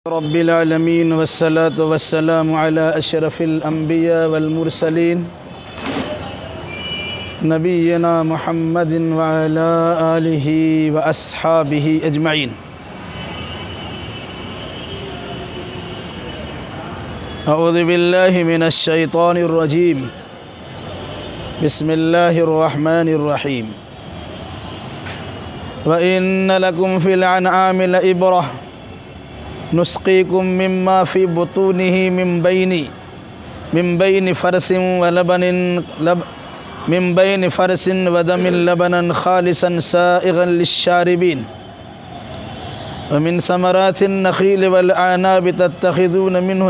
رب العالمین والصلاة والسلام علی اشرف الانبیاء والمرسلین نبینا محمد وعلی آلہ واصحابہ اجمعین۔ اعوذ باللہ من الشیطان الرجیم، بسم اللہ الرحمن الرحیم۔ وَإِنَّ لَكُمْ فِي الْأَنْعَامِ لَعِبْرَةً نسقيكم مما في بطونه من بين فرث ودم لبنا خالصا سائغا للشاربين ومن ثمرات النخيل والأعناب تتخذون منه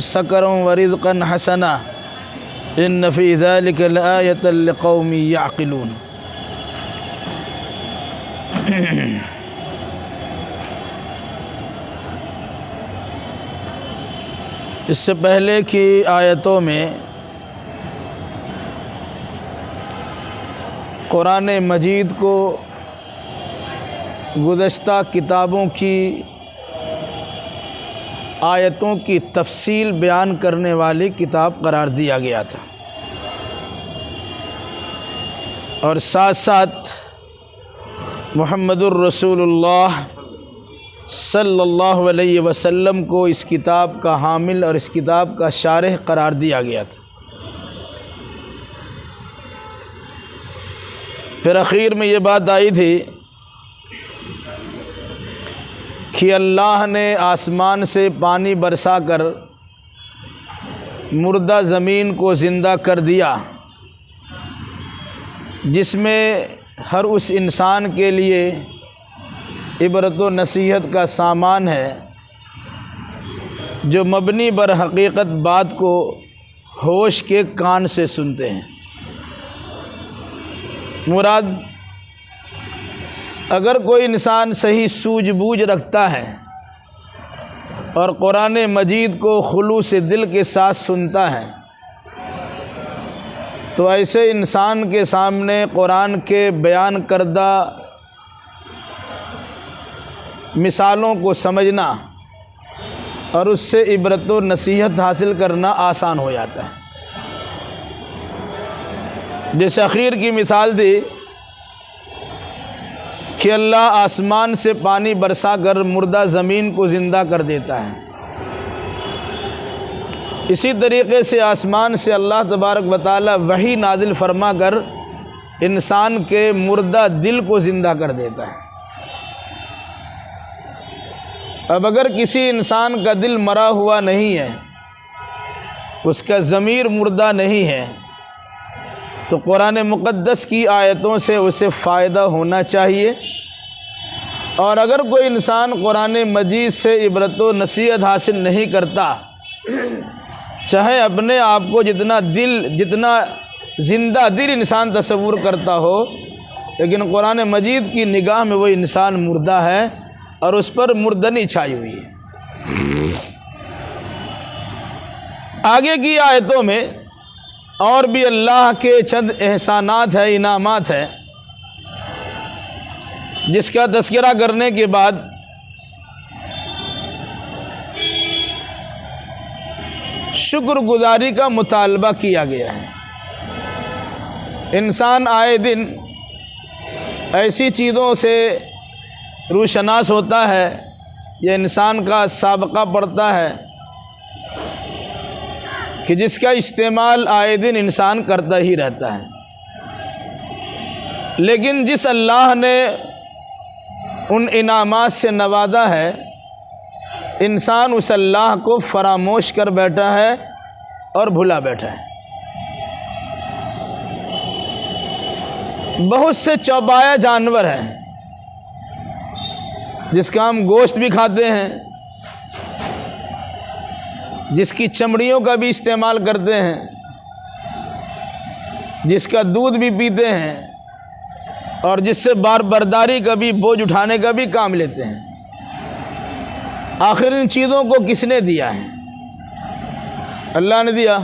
سكرا ورزقا حسنا إن في ذلك لآية لقوم يعقلون۔ اس سے پہلے کی آیتوں میں قرآن مجید کو گزشتہ کتابوں کی آیتوں کی تفصیل بیان کرنے والی کتاب قرار دیا گیا تھا، اور ساتھ ساتھ محمد الرسول اللہ صلی اللہ علیہ وسلم کو اس کتاب کا حامل اور اس کتاب کا شارح قرار دیا گیا تھا۔ پھر اخیر میں یہ بات آئی تھی کہ اللہ نے آسمان سے پانی برسا کر مردہ زمین کو زندہ کر دیا، جس میں ہر اس انسان کے لیے عبرت و نصیحت کا سامان ہے جو مبنی بر حقیقت بات کو ہوش کے کان سے سنتے ہیں۔ مراد اگر کوئی انسان صحیح سوجھ بوجھ رکھتا ہے اور قرآن مجید کو خلوص دل کے ساتھ سنتا ہے تو ایسے انسان کے سامنے قرآن کے بیان کردہ مثالوں کو سمجھنا اور اس سے عبرت و نصیحت حاصل کرنا آسان ہو جاتا ہے۔ جیسے اخیر کی مثال تھی کہ اللہ آسمان سے پانی برسا کر مردہ زمین کو زندہ کر دیتا ہے، اسی طریقے سے آسمان سے اللہ تبارک و تعالی وحی نازل فرما کر انسان کے مردہ دل کو زندہ کر دیتا ہے۔ اب اگر کسی انسان کا دل مرا ہوا نہیں ہے، اس کا ضمیر مردہ نہیں ہے، تو قرآن مقدس کی آیتوں سے اسے فائدہ ہونا چاہیے، اور اگر کوئی انسان قرآن مجید سے عبرت و نصیحت حاصل نہیں کرتا، چاہے اپنے آپ کو جتنا زندہ دل انسان تصور کرتا ہو، لیکن قرآن مجید کی نگاہ میں وہ انسان مردہ ہے اور اس پر مردنی چھائی ہوئی ہے۔ آگے کی آیتوں میں اور بھی اللہ کے چند احسانات ہیں، انعامات ہیں، جس کا تذکرہ کرنے کے بعد شکر گزاری کا مطالبہ کیا گیا ہے۔ انسان آئے دن ایسی چیزوں سے روشناس ہوتا ہے یا انسان کا سابقہ پڑتا ہے کہ جس کا استعمال آئے دن انسان کرتا ہی رہتا ہے، لیکن جس اللہ نے ان انعامات سے نوازا ہے، انسان اس اللہ کو فراموش کر بیٹھا ہے اور بھلا بیٹھا ہے۔ بہت سے چوپایا جانور ہیں جس کا ہم گوشت بھی کھاتے ہیں، جس کی چمڑیوں کا بھی استعمال کرتے ہیں، جس کا دودھ بھی پیتے ہیں، اور جس سے بار برداری کا بھی بوجھ اٹھانے کا بھی کام لیتے ہیں۔ آخر ان چیزوں کو کس نے دیا ہے؟ اللہ نے دیا۔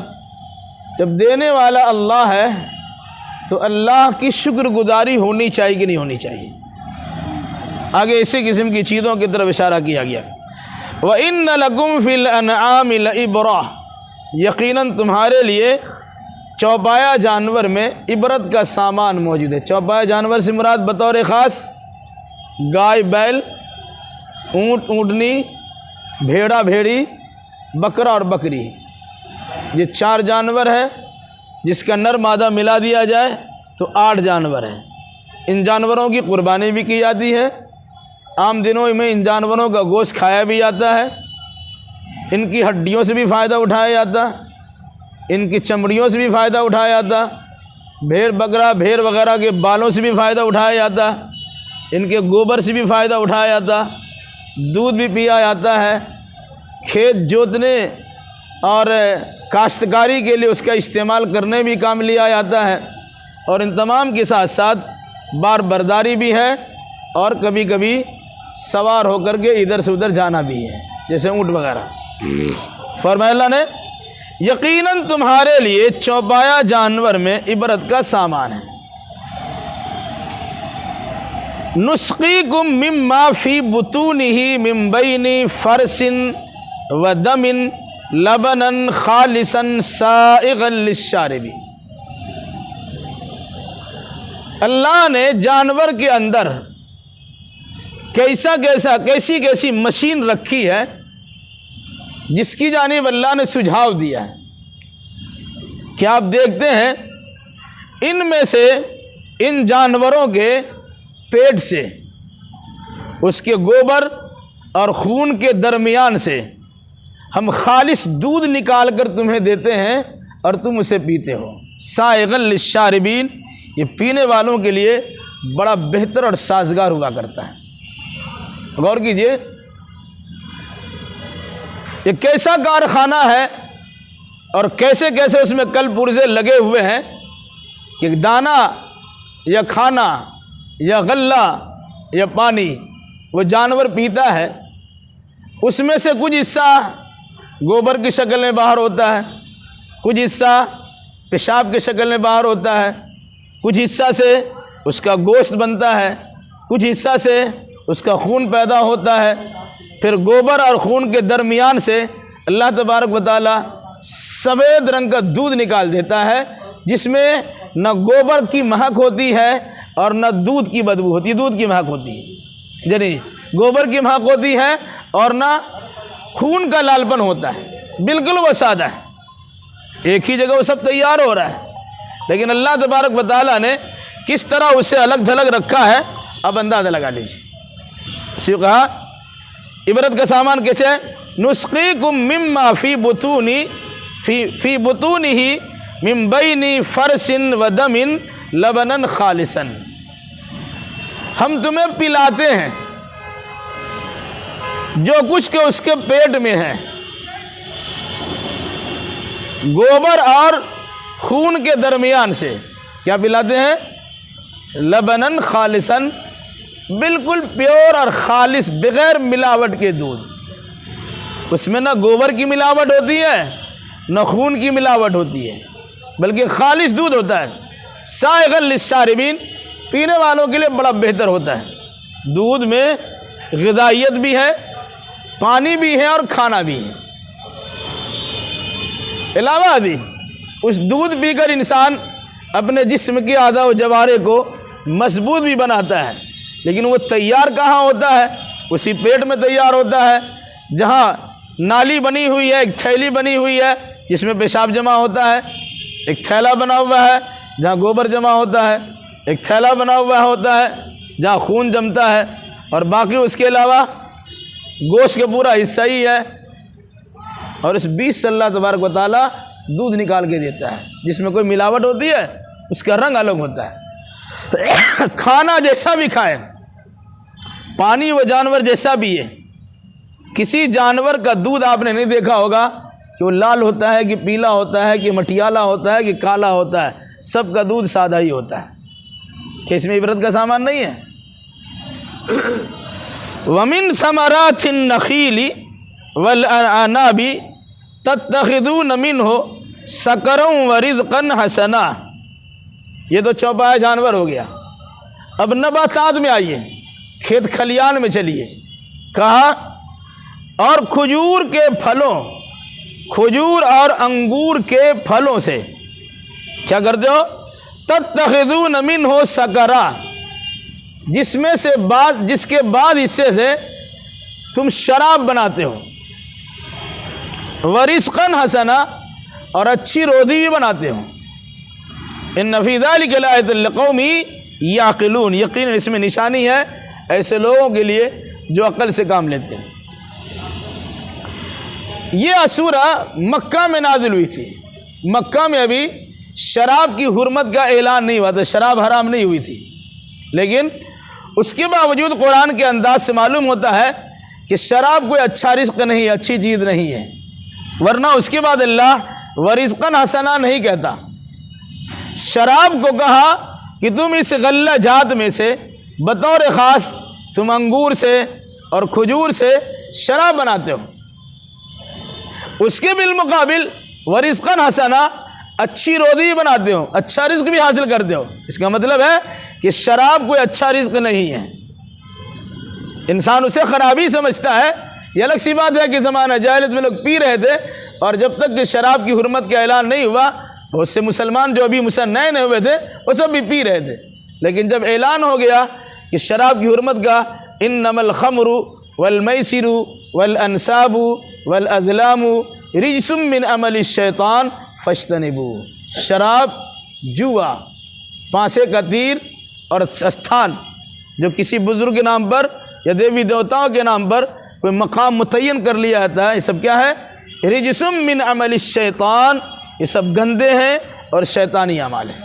جب دینے والا اللہ ہے تو اللہ کی شکر گزاری ہونی چاہیے کہ نہیں ہونی چاہیے؟ آگے اسی قسم کی چیزوں کی طرف اشارہ کیا گیا۔ وَإِنَّ لَكُمْ فِي الْأَنْعَامِ لَعِبْرَةً، یقیناً تمہارے لیے چوپایا جانور میں عبرت کا سامان موجود ہے۔ چوپایا جانور سے مراد بطور خاص گائے بیل، اونٹ اونٹنی، بھیڑا بھیڑی، بکرا اور بکری، یہ 4 جانور ہیں، جس کا نر مادہ ملا دیا جائے تو 8 جانور ہیں۔ ان جانوروں کی قربانی بھی کی جاتی ہے، عام دنوں میں ان جانوروں کا گوشت کھایا بھی جاتا ہے، ان کی ہڈیوں سے بھی فائدہ اٹھایا جاتا، ان کی چمڑیوں سے بھی فائدہ اٹھایا جاتا، بھیڑ بکرا بھیڑ وغیرہ کے بالوں سے بھی فائدہ اٹھایا جاتا، ان کے گوبر سے بھی فائدہ اٹھایا جاتا، دودھ بھی پیا جاتا ہے، کھیت جوتنے اور کاشتکاری کے لیے اس کا استعمال کرنے بھی کام لیا جاتا ہے، اور ان تمام کے ساتھ ساتھ بار برداری بھی ہے، اور کبھی کبھی سوار ہو کر کے ادھر سے ادھر جانا بھی ہے، جیسے اونٹ وغیرہ۔ فرمایا اللہ نے یقیناً تمہارے لیے چوپایا جانور میں عبرت کا سامان ہے۔ نسقیکم مما فی بطونہ من بین فرث ودم لبنا خالصا سائغا للشاربین، اللہ نے جانور کے اندر کیسی مشین رکھی ہے جس کی جانب اللہ نے سجھاؤ دیا ہے کہ آپ دیکھتے ہیں ان میں سے ان جانوروں کے پیٹ سے، اس کے گوبر اور خون کے درمیان سے ہم خالص دودھ نکال کر تمہیں دیتے ہیں اور تم اسے پیتے ہو۔ سائغا للشاربین، یہ پینے والوں کے لیے بڑا بہتر اور سازگار ہوا کرتا ہے۔ غور کیجئے یہ کیسا کارخانہ ہے اور کیسے کیسے اس میں کل پرزے لگے ہوئے ہیں کہ دانہ یا کھانا یا غلہ یا پانی وہ جانور پیتا ہے، اس میں سے کچھ حصہ گوبر کی شکل میں باہر ہوتا ہے، کچھ حصہ پیشاب کی شکل میں باہر ہوتا ہے، کچھ حصہ سے اس کا گوشت بنتا ہے، کچھ حصہ سے اس کا خون پیدا ہوتا ہے، پھر گوبر اور خون کے درمیان سے اللہ تبارک و تعالیٰ سفید رنگ کا دودھ نکال دیتا ہے، جس میں نہ گوبر کی مہک ہوتی ہے اور نہ دودھ کی بدبو ہوتی ہے، دودھ کی مہک ہوتی ہے، یعنی گوبر کی مہک ہوتی ہے اور نہ خون کا لال پن ہوتا ہے، بالکل وہ سادہ ہے، ایک ہی جگہ وہ سب تیار ہو رہا ہے، لیکن اللہ تبارک و تعالیٰ نے کس طرح اسے الگ تھلگ رکھا ہے اب اندازہ لگا لیجیے۔ اسی کو کہا عبرت کا سامان کیسے ہے؟ نسقیکم مما فی بطونہ من بین فرث ودم لبنا خالصا، ہم تمہیں پلاتے ہیں جو کچھ کہ اس کے پیٹ میں ہے، گوبر اور خون کے درمیان سے کیا پلاتے ہیں؟ لبنا خالصا، بالکل پیور اور خالص بغیر ملاوٹ کے دودھ، اس میں نہ گوبر کی ملاوٹ ہوتی ہے نہ خون کی ملاوٹ ہوتی ہے، بلکہ خالص دودھ ہوتا ہے۔ سائغا للشاربین، پینے والوں کے لیے بڑا بہتر ہوتا ہے۔ دودھ میں غذائیت بھی ہے، پانی بھی ہے اور کھانا بھی ہے۔ علاوہ ازیں اس دودھ پی کر انسان اپنے جسم کے اعضاء و جوارح کو مضبوط بھی بناتا ہے، لیکن وہ تیار کہاں ہوتا ہے؟ اسی پیٹ میں تیار ہوتا ہے، جہاں نالی بنی ہوئی ہے، ایک تھیلی بنی ہوئی ہے جس میں پیشاب جمع ہوتا ہے، ایک تھیلا بنا ہوا ہے جہاں گوبر جمع ہوتا ہے، ایک تھیلا بنا ہوا ہوتا ہے جہاں خون جمتا ہے، اور باقی اس کے علاوہ گوشت کا پورا حصہ ہی ہے، اور اس بیچ سے اللہ تبارک و تعالیٰ دودھ نکال کے دیتا ہے، جس میں کوئی ملاوٹ ہوتی ہے اس کا رنگ الگ ہوتا ہے۔ کھانا جیسا بھی کھائے، پانی وہ جانور جیسا بھی ہے، کسی جانور کا دودھ آپ نے نہیں دیکھا ہوگا کہ وہ لال ہوتا ہے کہ پیلا ہوتا ہے کہ مٹیالا ہوتا ہے کہ کالا ہوتا ہے، سب کا دودھ سادہ ہی ہوتا ہے، کہ اس میں عبرت کا سامان نہیں ہے۔ وَمِن ثَمَرَاتِ النَّخِيلِ وَالْأَعْنَابِ تَتَّخِذُونَ مِنْهُ سَكَرًا وَرِزْقًا حَسَنًا، یہ تو چوپایا جانور ہو گیا۔ اب نباتات میں آئیے، کھیت کھلیان میں چلیے، کہا اور کھجور کے پھلوں، کھجور اور انگور کے پھلوں سے کیا کرتے ہو؟ تتخذون منہ سکرا، جس میں سے جس کے بعد حصے سے تم شراب بناتے ہو، ورزقا حسنا، اور اچھی روزی بھی بناتے ہو۔ ان فی ذلک لآیۃ لقوم یعقلون، یقیناً اس میں نشانی ہے ایسے لوگوں کے لیے جو عقل سے کام لیتے ہیں۔ یہ سورہ مکہ میں نازل ہوئی تھی، مکہ میں ابھی شراب کی حرمت کا اعلان نہیں ہوا تھا، شراب حرام نہیں ہوئی تھی، لیکن اس کے باوجود قرآن کے انداز سے معلوم ہوتا ہے کہ شراب کوئی اچھا رزق نہیں ہے، اچھی چیز نہیں ہے، ورنہ اس کے بعد اللہ ورزقا حسنا نہیں کہتا۔ شراب کو کہا کہ تم اس غلہ جات میں سے بطور خاص تم انگور سے اور کھجور سے شراب بناتے ہو، اس کے بالمقابل ورزقا حسنا، اچھی روزی بھی بناتے ہو، اچھا رزق بھی حاصل کرتے ہو۔ اس کا مطلب ہے کہ شراب کوئی اچھا رزق نہیں ہے، انسان اسے خرابی سمجھتا ہے۔ یہ الگ سی بات ہے کہ زمانہ جاہلیت میں لوگ پی رہے تھے، اور جب تک کہ شراب کی حرمت کا اعلان نہیں ہوا بہت سے مسلمان جو ابھی نئے نئے ہوئے تھے وہ سب بھی پی رہے تھے، لیکن جب اعلان ہو گیا کہ شراب کی حرمت کا، انما الخمر والمیسر والانصاب والازلام رجس من عمل الشیطان فاجتنبوہ، شراب، جوا، پانسے کا تیر اور استھان، جو کسی بزرگ کے نام پر یا دیوی دیوتاؤں کے نام پر کوئی مقام متعین کر لیا جاتا ہے، یہ سب کیا ہے؟ رجس من عمل الشیطان، یہ سب گندے ہیں اور شیطانی اعمال ہیں،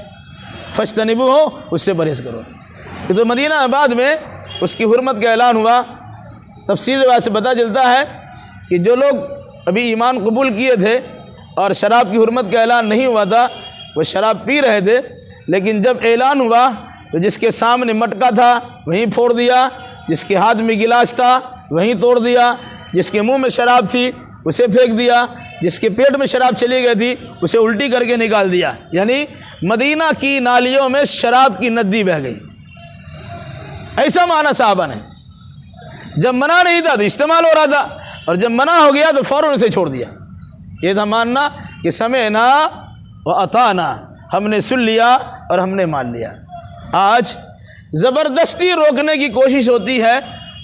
فاجتنبوہ، اس سے پرہیز کرو۔ کہ تو مدینہ آباد میں اس کی حرمت کا اعلان ہوا، تفصیل روایت سے پتہ چلتا ہے کہ جو لوگ ابھی ایمان قبول کیے تھے اور شراب کی حرمت کا اعلان نہیں ہوا تھا وہ شراب پی رہے تھے، لیکن جب اعلان ہوا تو جس کے سامنے مٹکا تھا وہیں پھوڑ دیا، جس کے ہاتھ میں گلاس تھا وہیں توڑ دیا، جس کے منہ میں شراب تھی اسے پھینک دیا، جس کے پیٹ میں شراب چلی گئی تھی اسے الٹی کر کے نکال دیا۔ یعنی مدینہ کی نالیوں میں شراب کی ندی بہہ گئی، ایسا معنی صحابہ نے۔ جب منع نہیں تھا تو استعمال ہو رہا تھا، اور جب منع ہو گیا تو فوراً اسے چھوڑ دیا۔ یہ تھا ماننا کہ سمعنا و اطعنا، ہم نے سن لیا اور ہم نے مان لیا۔ آج زبردستی روکنے کی کوشش ہوتی ہے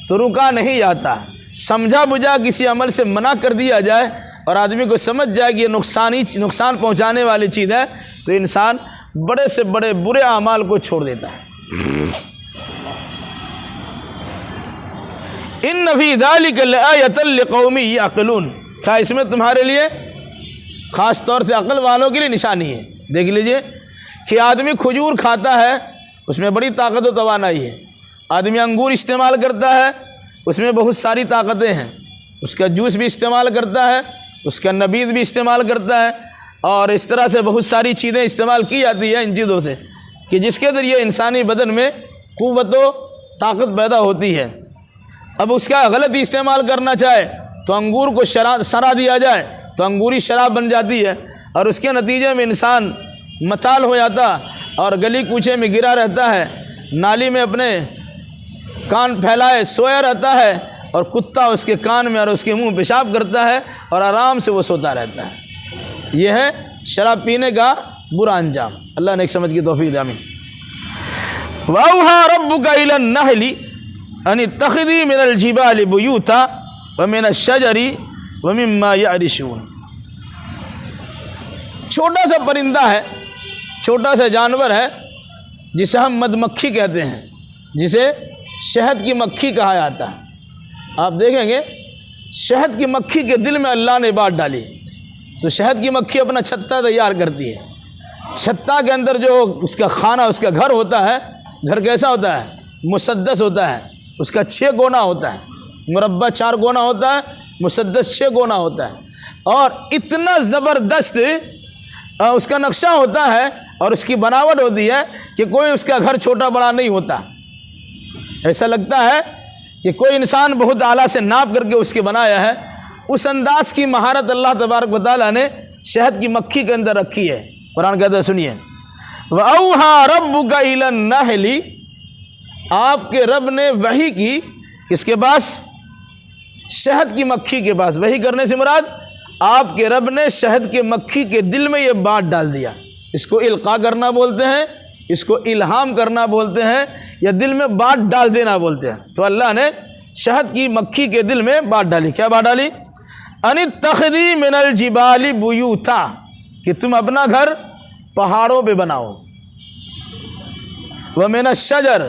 تو رکا نہیں جاتا، سمجھا بجھا کسی عمل سے منع کر دیا جائے اور آدمی کو سمجھ جائے کہ یہ نقصان پہنچانے والی چیز ہے تو انسان بڑے سے بڑے برے اعمال کو چھوڑ دیتا ہے۔ ان فی ذلک لآیۃ لقوم یعقلون، کیا اس میں تمہارے لیے خاص طور سے عقل والوں کے لیے نشانی ہے۔ دیکھ لیجئے کہ آدمی کھجور کھاتا ہے اس میں بڑی طاقت و توانائی ہے، آدمی انگور استعمال کرتا ہے اس میں بہت ساری طاقتیں ہیں، اس کا جوس بھی استعمال کرتا ہے، اس کا نبیذ بھی استعمال کرتا ہے، اور اس طرح سے بہت ساری چیزیں استعمال کی جاتی ہیں ان چیزوں سے کہ جس کے ذریعے انسانی بدن میں قوت و طاقت پیدا ہوتی ہے۔ اب اس کا غلط استعمال کرنا چاہے تو انگور کو سرا دیا جائے تو انگوری شراب بن جاتی ہے، اور اس کے نتیجے میں انسان متال ہو جاتا اور گلی کوچے میں گرا رہتا ہے، نالی میں اپنے کان پھیلائے سویا رہتا ہے، اور کتا اس کے کان میں اور اس کے منہ پیشاب کرتا ہے اور آرام سے وہ سوتا رہتا ہے۔ یہ ہے شراب پینے کا برا انجام۔ اللہ نے ایک سمجھ کی توفیق دے، آمین۔ وَأَوْحَىٰ رَبُّكَ إِلَى النَّحْلِ أَنِ اتَّخِذِي مِنَ الْجِبَالِ بُيُوتًا وَمِنَ الشَّجَرِ وَمِمَّا يَعْرِشُونَ۔ چھوٹا سا پرندہ ہے، چھوٹا سا جانور ہے جسے ہم مدھ مکھی کہتے ہیں، جسے شہد کی مکھی کہا جاتا ہے۔ آپ دیکھیں گے شہد کی مکھی کے دل میں اللہ نے بات ڈالی، تو شہد کی مکھی اپنا چھتا تیار کرتی ہے، چھتا کے اندر جو اس کا خانہ، اس کا گھر ہوتا ہے، گھر کیسا ہوتا ہے؟ مسدس ہوتا ہے، اس کا 6 گونا ہوتا ہے، مربع 4 گونا ہوتا ہے، مسدس 6 گونا ہوتا ہے، اور اتنا زبردست اس کا نقشہ ہوتا ہے اور اس کی بناوٹ ہوتی ہے کہ کوئی اس کا گھر چھوٹا بڑا نہیں ہوتا، ایسا لگتا ہے کہ کوئی انسان بہت اعلیٰ سے ناپ کر کے اس کے بنایا ہے۔ اس انداز کی مہارت اللہ تبارک و تعالیٰ نے شہد کی مکھی کے اندر رکھی ہے۔ قرآن کہتا ہے، سنیے، وَأَوْحَىٰ رَبُّكَ إِلَى النَّحْلِ آپ کے رب نے وحی کی کس کے پاس؟ شہد کی مکھی کے پاس۔ وحی کرنے سے مراد آپ کے رب نے شہد کے مکھی کے دل میں یہ بات ڈال دیا۔ اس کو القاء کرنا بولتے ہیں، اس کو الہام کرنا بولتے ہیں، یا دل میں بات ڈال دینا بولتے ہیں۔ تو اللہ نے شہد کی مکھی کے دل میں بات ڈالی۔ کیا بات ڈالی؟ ان اتخذی من الجبال بیوتا، کہ تم اپنا گھر پہاڑوں پہ بناؤ، ومن الشجر،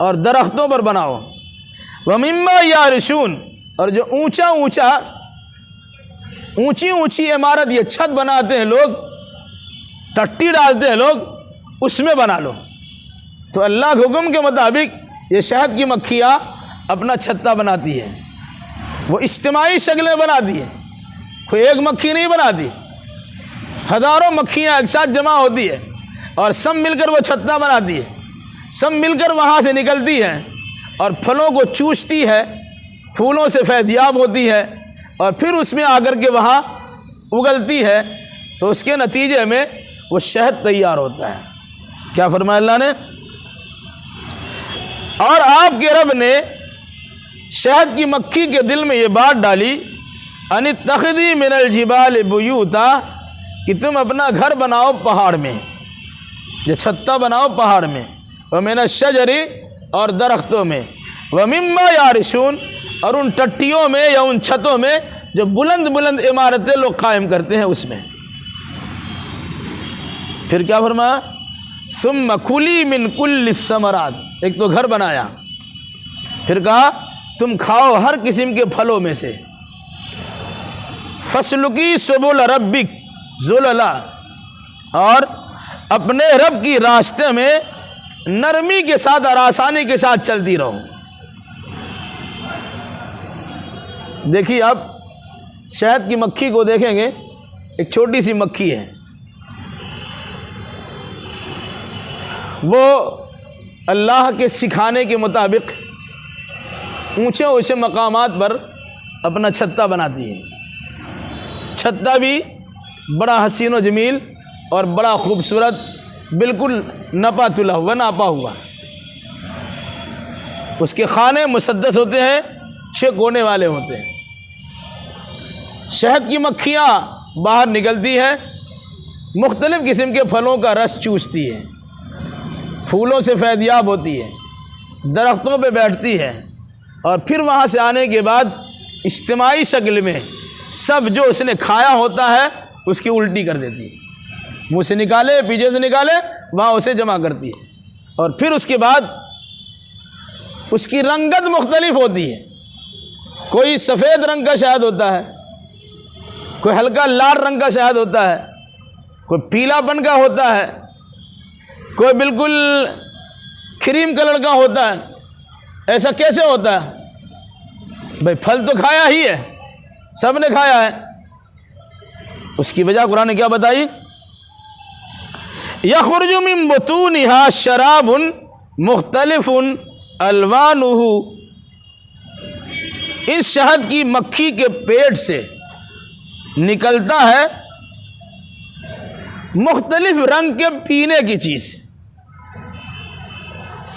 اور درختوں پر بناؤ، ومما یعرشون، اور جو اونچی اونچی عمارت یہ چھت بناتے ہیں لوگ، ٹٹی ڈالتے ہیں لوگ، اس میں بنا لو۔ تو اللہ کے حکم کے مطابق یہ شہد کی مکھیاں اپنا چھتا بناتی ہے، وہ اجتماعی شکلیں بناتی ہیں، کوئی ایک مکھی نہیں بناتی، ہزاروں مکھیاں ایک ساتھ جمع ہوتی ہے اور سب مل کر وہ چھتا بناتی ہے، سب مل کر وہاں سے نکلتی ہے اور پھلوں کو چوستی ہے، پھولوں سے فیضیاب ہوتی ہے، اور پھر اس میں آ کر کے وہاں اگلتی ہے، تو اس کے نتیجے میں وہ شہد تیار ہوتا ہے۔ کیا فرمایا اللہ نے؟ اور آپ کے رب نے شہد کی مکھی کے دل میں یہ بات ڈالی، ان اتخذی من الجبال بیوتا، کہ تم اپنا گھر بناؤ پہاڑ میں، یہ چھتا بناؤ پہاڑ میں، ومن الشجر، اور درختوں میں، ومما یعرشون، اور ان ٹٹیوں میں یا ان چھتوں میں جو بلند بلند عمارتیں لوگ قائم کرتے ہیں اس میں۔ پھر کیا فرمایا؟ ثم کلی من کل الثمرات، ایک تو گھر بنایا، پھر کہا تم کھاؤ ہر قسم کے پھلوں میں سے، فسلکی سبل ربک ذللا، اور اپنے رب کی راستے میں نرمی کے ساتھ اور آسانی کے ساتھ چلتی رہو۔ دیکھیے آپ شہد کی مکھی کو دیکھیں گے، ایک چھوٹی سی مکھی ہے، وہ اللہ کے سکھانے کے مطابق اونچے اونچے مقامات پر اپنا چھتا بناتی ہے۔ چھتا بھی بڑا حسین و جمیل اور بڑا خوبصورت، بالکل نپا تلا ہوا، ناپا ہوا، اس کے خانے مسدس ہوتے ہیں، 6 کونے والے ہوتے ہیں۔ شہد کی مکھیاں باہر نکلتی ہیں، مختلف قسم کے پھلوں کا رس چوستی ہے، پھولوں سے فیضیاب ہوتی ہے، درختوں پہ بیٹھتی ہے، اور پھر وہاں سے آنے کے بعد اجتماعی شکل میں سب جو اس نے کھایا ہوتا ہے اس کی الٹی کر دیتی ہے، منہ سے نکالے پیچھے سے نکالے وہاں اسے جمع کرتی ہے، اور پھر اس کے بعد اس کی رنگت مختلف ہوتی ہے، کوئی سفید رنگ کا شہد ہوتا ہے، کوئی ہلکا لال رنگ کا شہد ہوتا ہے، کوئی پیلا پن کا ہوتا ہے، کوئی بالکل کریم کلر کا ہوتا ہے۔ ایسا کیسے ہوتا ہے؟ بھائی پھل تو کھایا ہی ہے، سب نے کھایا ہے۔ اس کی وجہ قرآن نے کیا بتائی؟ یخرج من بطونها شراب مختلف الوانہ، اس شہد کی مکھی کے پیٹ سے نکلتا ہے مختلف رنگ کے پینے کی چیز۔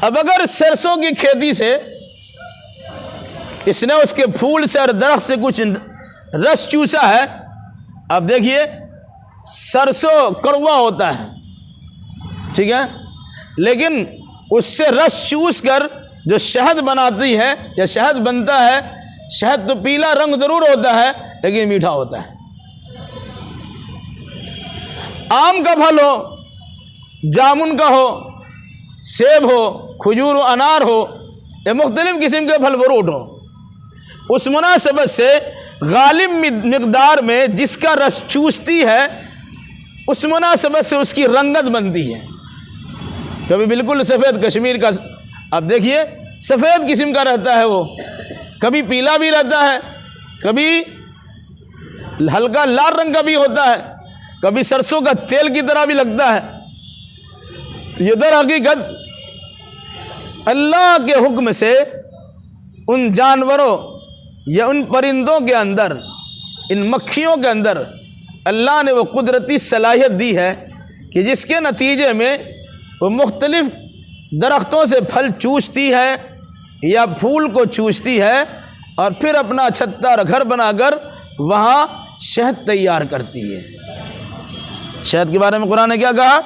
اب اگر سرسوں کی کھیتی سے اس نے اس کے پھول سے اور درخت سے کچھ رس چوسا ہے، اب دیکھیے سرسوں کڑوا ہوتا ہے، ٹھیک ہے، لیکن اس سے رس چوس کر جو شہد بناتی ہے یا شہد بنتا ہے، شہد تو پیلا رنگ ضرور ہوتا ہے لیکن میٹھا ہوتا ہے۔ آم کا پھل ہو، جامن کا ہو، سیب ہو، کھجور و انار ہو، یا مختلف قسم کے پھل فروٹ ہو، اس مناسبت سے غالب مقدار میں جس کا رس چوستی ہے اس مناسبت سے اس کی رنگت بنتی ہے۔ کبھی بالکل سفید کشمیر کا، اب دیکھیے سفید قسم کا رہتا ہے وہ، کبھی پیلا بھی رہتا ہے، کبھی ہلکا لال رنگ کا بھی ہوتا ہے، کبھی سرسوں کا تیل کی طرح بھی لگتا ہے۔ تو یہ در حقیقت اللہ کے حکم سے ان جانوروں یا ان پرندوں کے اندر، ان مکھیوں کے اندر اللہ نے وہ قدرتی صلاحیت دی ہے کہ جس کے نتیجے میں وہ مختلف درختوں سے پھل چوستی ہے یا پھول کو چوستی ہے اور پھر اپنا چھتر گھر بنا کر وہاں شہد تیار کرتی ہے۔ شہد کے بارے میں قرآن نے کیا کہا؟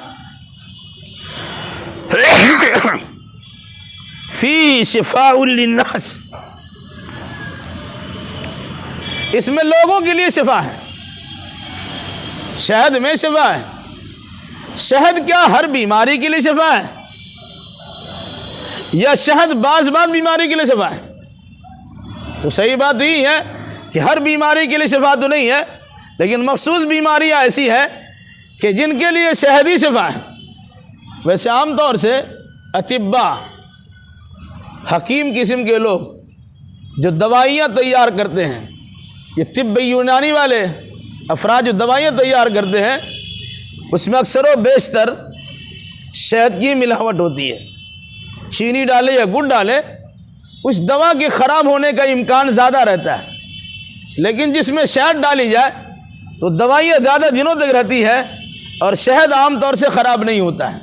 فی شفاء للناس، اس میں لوگوں کے لیے شفا ہے، شہد میں شفا ہے۔ شہد کیا ہر بیماری کے لیے شفا ہے؟ یا شہد بعض بیماری کے لیے شفا ہے؟ تو صحیح بات یہی ہے کہ ہر بیماری کے لیے شفا تو نہیں ہے، لیکن مخصوص بیماریاں ایسی ہیں کہ جن کے لیے شہد ہی شفا ہے۔ ویسے عام طور سے اطباء، حکیم قسم کے لوگ جو دوائیاں تیار کرتے ہیں، یہ طب یونانی والے افراد جو دوائیاں تیار کرتے ہیں، اس میں اکثر و بیشتر شہد کی ملاوٹ ہوتی ہے۔ چینی ڈالے یا گڑ ڈالے، اس دوا کے خراب ہونے کا امکان زیادہ رہتا ہے، لیکن جس میں شہد ڈالی جائے تو دوائیاں زیادہ دنوں تک رہتی ہے اور شہد عام طور سے خراب نہیں ہوتا ہے۔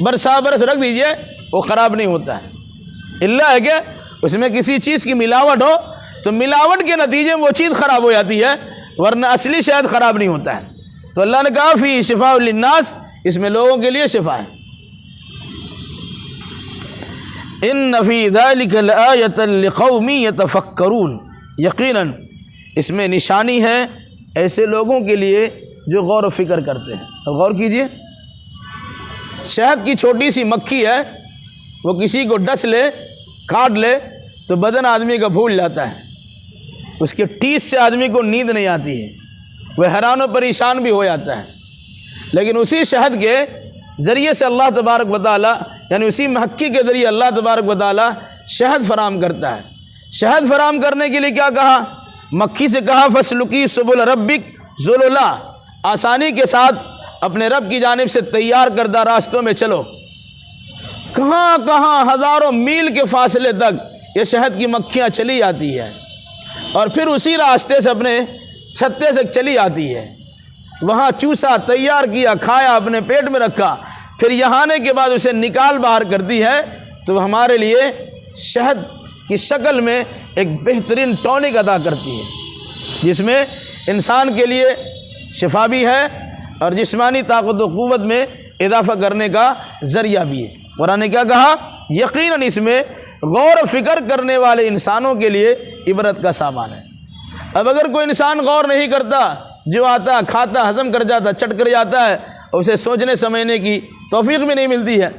برس رکھ دیجئے وہ خراب نہیں ہوتا ہے، اللہ ہے کہ اس میں کسی چیز کی ملاوٹ ہو تو ملاوٹ کے نتیجے میں وہ چیز خراب ہو جاتی ہے، ورنہ اصلی شہد خراب نہیں ہوتا ہے۔ تو اللہ نے کہا فی شفاء للناس، اس میں لوگوں کے لیے شفا ہے۔ ان فی ذلک لآیۃ لقوم یتفکرون، یقیناً اس میں نشانی ہے ایسے لوگوں کے لیے جو غور و فکر کرتے ہیں۔ اب غور کیجئے، شہد کی چھوٹی سی مکھی ہے، وہ کسی کو ڈس لے، کاٹ لے تو بدن آدمی کا پھول جاتا ہے، اس کے ٹیس سے آدمی کو نیند نہیں آتی ہے، وہ حیران و پریشان بھی ہو جاتا ہے۔ لیکن اسی شہد کے ذریعے سے اللہ تبارک و تعالیٰ، یعنی اسی مکھی کے ذریعے اللہ تبارک و تعالیٰ شہد فراہم کرتا ہے۔ شہد فراہم کرنے کے لیے کیا کہا؟ مکھی سے کہا فسلکی سبل ربک ذللا، آسانی کے ساتھ اپنے رب کی جانب سے تیار کردہ راستوں میں چلو۔ کہاں کہاں ہزاروں میل کے فاصلے تک یہ شہد کی مکھیاں چلی جاتی ہے اور پھر اسی راستے سے اپنے چھتے سے چلی آتی ہے، وہاں چوسا، تیار کیا، کھایا، اپنے پیٹ میں رکھا، پھر یہاں آنے کے بعد اسے نکال باہر کرتی ہے تو ہمارے لیے شہد کی شکل میں ایک بہترین ٹونک ادا کرتی ہے، جس میں انسان کے لیے شفا بھی ہے اور جسمانی طاقت و قوت میں اضافہ کرنے کا ذریعہ بھی ہے۔ قرآن نے کیا کہا؟ یقیناً اس میں غور و فکر کرنے والے انسانوں کے لیے عبرت کا سامان ہے۔ اب اگر کوئی انسان غور نہیں کرتا، جو آتا کھاتا، ہضم کر جاتا، چٹ کر جاتا ہے، اسے سوچنے سمجھنے کی توفیق بھی نہیں ملتی ہے،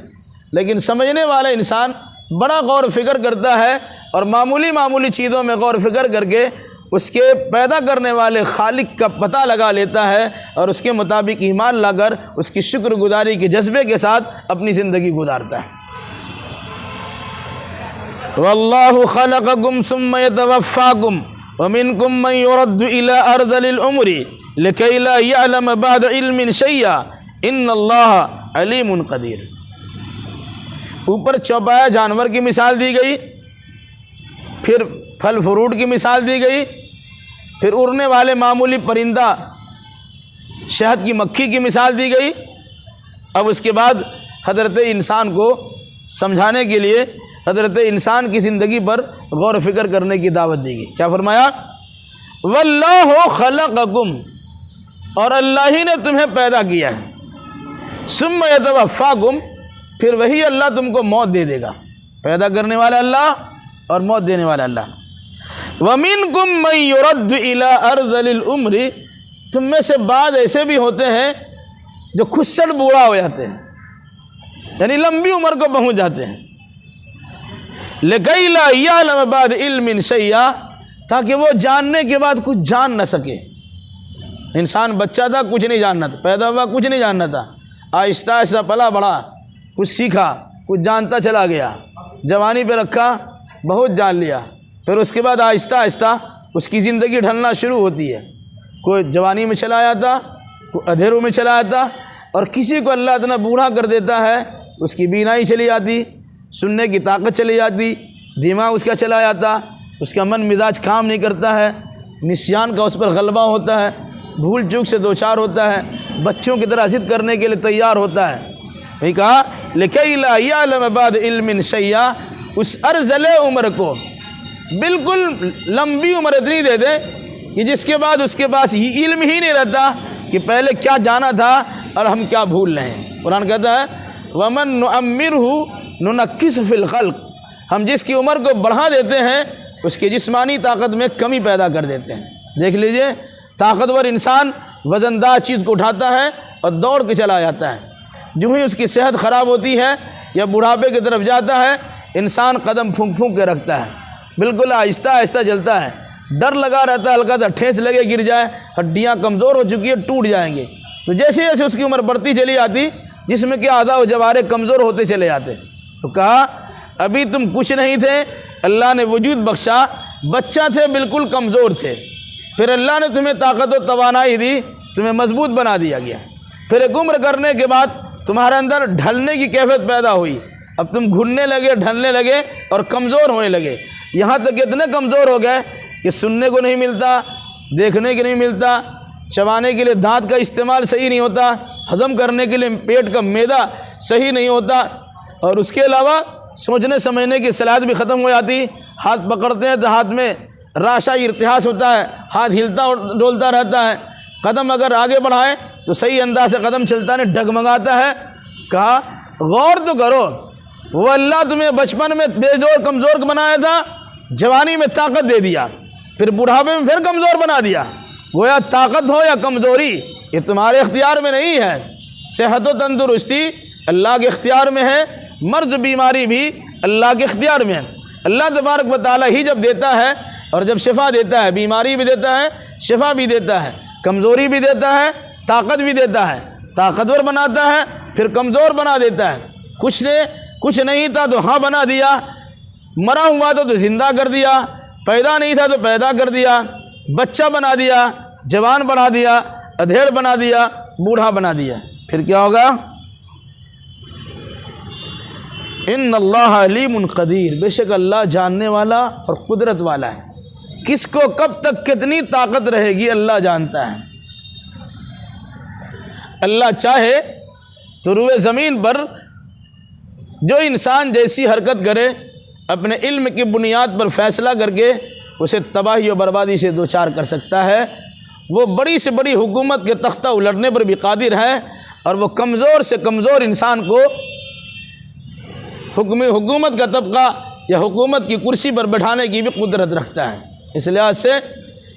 لیکن سمجھنے والا انسان بڑا غور و فکر کرتا ہے اور معمولی چیزوں میں غور و فکر کر کے اس کے پیدا کرنے والے خالق کا پتہ لگا لیتا ہے اور اس کے مطابق ایمان لا کر اس کی شکر گزاری کے جذبے کے ساتھ اپنی زندگی گزارتا ہے۔ واللہ خلقکم ثم یتوفاکم ومنکم من یرد الی ارذل العمر لکی لا یعلم بعد علم شیئا ان اللہ علیم قدیر۔ اوپر چوپایا جانور کی مثال دی گئی، پھر پھل فروٹ کی مثال دی گئی، پھر اڑنے والے معمولی پرندہ شہد کی مکھی کی مثال دی گئی۔ اب اس کے بعد حضرت انسان کو سمجھانے کے لیے حضرت انسان کی زندگی پر غور و فکر کرنے کی دعوت دی گئی۔ کیا فرمایا؟ واللہ خلقکم، اور اللہ ہی نے تمہیں پیدا کیا ہے، ثم یتوفاکم، پھر وہی اللہ تم کو موت دے دے گا۔ پیدا کرنے والا اللہ اور موت دینے والا اللہ۔ وَمِنْكُمْ مَنْ يُرَدُّ إِلَىٰ أَرْذَلِ الْعُمْرِ، تم میں سے بعض ایسے بھی ہوتے ہیں جو کھسڑ بوڑھا ہو جاتے ہیں، یعنی لمبی عمر کو پہنچ جاتے ہیں۔ لِكَيْ لَا يَعْلَمَ بَعْدَ عِلْمٍ شَيْئًا، تاکہ وہ جاننے کے بعد کچھ جان نہ سکے۔ انسان بچہ تھا، کچھ نہیں جاننا تھا، پیدا ہوا کچھ نہیں جاننا تھا، آہستہ آہستہ پلا بڑھا، کچھ سیکھا، کچھ جانتا چلا گیا، جوانی پہ رکھا، بہت جان لیا، پھر اس کے بعد آہستہ آہستہ اس کی زندگی ڈھلنا شروع ہوتی ہے۔ کوئی جوانی میں چلا جاتا، کوئی ادھیروں میں چلا جاتا، اور کسی کو اللہ اتنا بوڑھا کر دیتا ہے اس کی بینائی چلی جاتی، سننے کی طاقت چلی جاتی، دماغ اس کا چلا جاتا، اس کا من مزاج کام نہیں کرتا ہے، نسیان کا اس پر غلبہ ہوتا ہے، بھول چوک سے دوچار ہوتا ہے، بچوں کی طرح ضد کرنے کے لیے تیار ہوتا ہے، وہی کہا لکی لا یعلم بعد علم شیئا، اس ارذل عمر کو بالکل لمبی عمر اتنی دے دے کہ جس کے بعد اس کے پاس علم ہی نہیں رہتا کہ پہلے کیا جانا تھا اور ہم کیا بھول رہے ہیں۔ قرآن کہتا ہے وَمَن نُعَمِّرْهُ نُنَكِّسْهُ فِي الْخَلْقِ، ہم جس کی عمر کو بڑھا دیتے ہیں اس کی جسمانی طاقت میں کمی پیدا کر دیتے ہیں۔ دیکھ لیجئے طاقتور انسان وزن دار چیز کو اٹھاتا ہے اور دوڑ کے چلا جاتا ہے، جو ہی اس کی صحت خراب ہوتی ہے یا بڑھاپے کی طرف جاتا ہے انسان قدم پھونک پھونک کے رکھتا ہے، بالکل آہستہ آہستہ چلتا ہے، ڈر لگا رہتا ہے ہلکا سا ٹھیس لگے گر جائے، ہڈیاں کمزور ہو چکی ہے ٹوٹ جائیں گے۔ تو جیسے جیسے اس کی عمر بڑھتی چلی جاتی جسم کے اعضاء و جوارے کمزور ہوتے چلے جاتے، تو کہا ابھی تم کچھ نہیں تھے، اللہ نے وجود بخشا، بچہ تھے بالکل کمزور تھے، پھر اللہ نے تمہیں طاقت و توانائی دی، تمہیں مضبوط بنا دیا گیا، پھر ایک عمر کرنے کے بعد تمہارے اندر ڈھلنے کی کیفیت پیدا ہوئی، اب تم گھننے لگے، ڈھلنے لگے اور کمزور ہونے لگے، یہاں تک اتنے کمزور ہو گئے کہ سننے کو نہیں ملتا، دیکھنے کو نہیں ملتا، چبانے کے لیے دانت کا استعمال صحیح نہیں ہوتا، ہضم کرنے کے لیے پیٹ کا معدہ صحیح نہیں ہوتا، اور اس کے علاوہ سوچنے سمجھنے کی صلاحیت بھی ختم ہو جاتی، ہاتھ پکڑتے ہیں تو ہاتھ میں راشا ارتحاس ہوتا ہے، ہاتھ ہلتا اور ڈولتا رہتا ہے، قدم اگر آگے بڑھائیں تو صحیح انداز سے قدم چلتا نہیں، ڈگمگاتا ہے۔ کہا غور تو کرو، وہ اللہ تمہیں بچپن میں بے زور کمزور بنایا تھا، جوانی میں طاقت دے دیا، پھر بڑھاپے میں پھر کمزور بنا دیا، گویا طاقت ہو یا کمزوری یہ تمہارے اختیار میں نہیں ہے، صحت و تندرستی اللہ کے اختیار میں ہے، مرض بیماری بھی اللہ کے اختیار میں ہے۔ اللہ تبارک و تعالیٰ ہی جب دیتا ہے اور جب شفا دیتا ہے، بیماری بھی دیتا ہے، شفا بھی دیتا ہے، کمزوری بھی دیتا ہے، طاقت بھی دیتا ہے، طاقتور بناتا ہے پھر کمزور بنا دیتا ہے، کچھ نہیں تھا تو ہاں بنا دیا، مرا ہوا تو زندہ کر دیا، پیدا نہیں تھا تو پیدا کر دیا، بچہ بنا دیا، جوان بنا دیا، ادھیڑ بنا دیا، بوڑھا بنا دیا، پھر کیا ہوگا؟ ان اللہ علیم قدیر، بے شک اللہ جاننے والا اور قدرت والا ہے، کس کو کب تک کتنی طاقت رہے گی اللہ جانتا ہے۔ اللہ چاہے تو روئے زمین پر جو انسان جیسی حرکت کرے اپنے علم کی بنیاد پر فیصلہ کر کے اسے تباہی و بربادی سے دوچار کر سکتا ہے، وہ بڑی سے بڑی حکومت کے تختہ الٹنے پر بھی قادر ہے، اور وہ کمزور سے کمزور انسان کو حکومت کا طبقہ یا حکومت کی کرسی پر بٹھانے کی بھی قدرت رکھتا ہے۔ اس لحاظ سے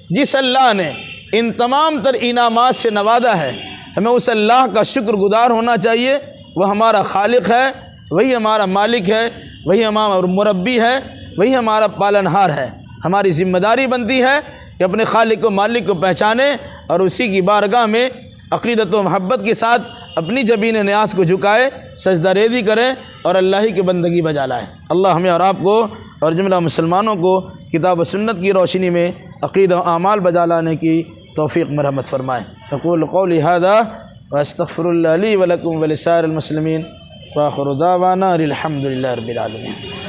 جس اللہ نے ان تمام تر انعامات سے نوازا ہے ہمیں اس اللہ کا شکر گزار ہونا چاہیے، وہ ہمارا خالق ہے، وہی ہمارا مالک ہے، وہی ہمارا مربی ہے، وہی ہمارا پالنہار ہے۔ ہماری ذمہ داری بنتی ہے کہ اپنے خالق و مالک کو پہچانیں اور اسی کی بارگاہ میں عقیدت و محبت کے ساتھ اپنی جبین نیاز کو جھکائے، سجدہ ریزی کریں اور اللہ ہی کی بندگی بجا لائیں۔ اللہ ہمیں اور آپ کو اور جملہ مسلمانوں کو کتاب و سنت کی روشنی میں عقیدہ و اعمال بجا لانے کی توفیق مرحمت فرمائے۔ اقول قولی ھذا واستغفر اللہ لی ولکم ولسائر المسلمین وآخر دعوانا الحمد للہ رب العالمین۔